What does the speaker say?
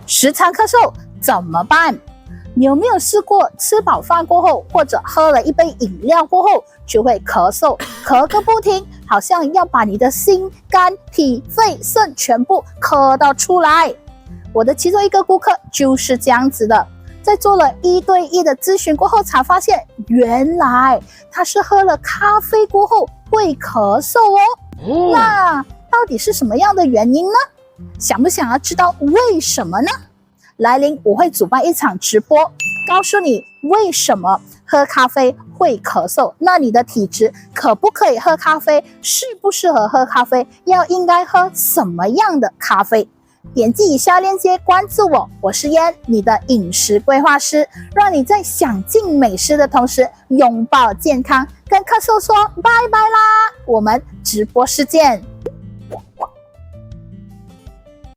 时常咳嗽怎么办？你有没有试过吃饱饭过后，或者喝了一杯饮料过后就会咳嗽，咳个不停，好像要把你的心、肝、脾、肺、肾全部咳到出来？我的其中一个顾客就是这样子的，在做了1对1的咨询过后，才发现原来他是喝了咖啡过后会咳嗽哦。那到底是什么样的原因呢？想不想要知道为什么呢？来临我会主办一场直播，告诉你为什么喝咖啡会咳嗽，那你的体质可不可以喝咖啡，适不适合喝咖啡，应该喝什么样的咖啡。点击以下链接关注我，我是燕，你的饮食规划师，让你在享尽美食的同时拥抱健康，跟咳嗽说拜拜啦，我们直播室见。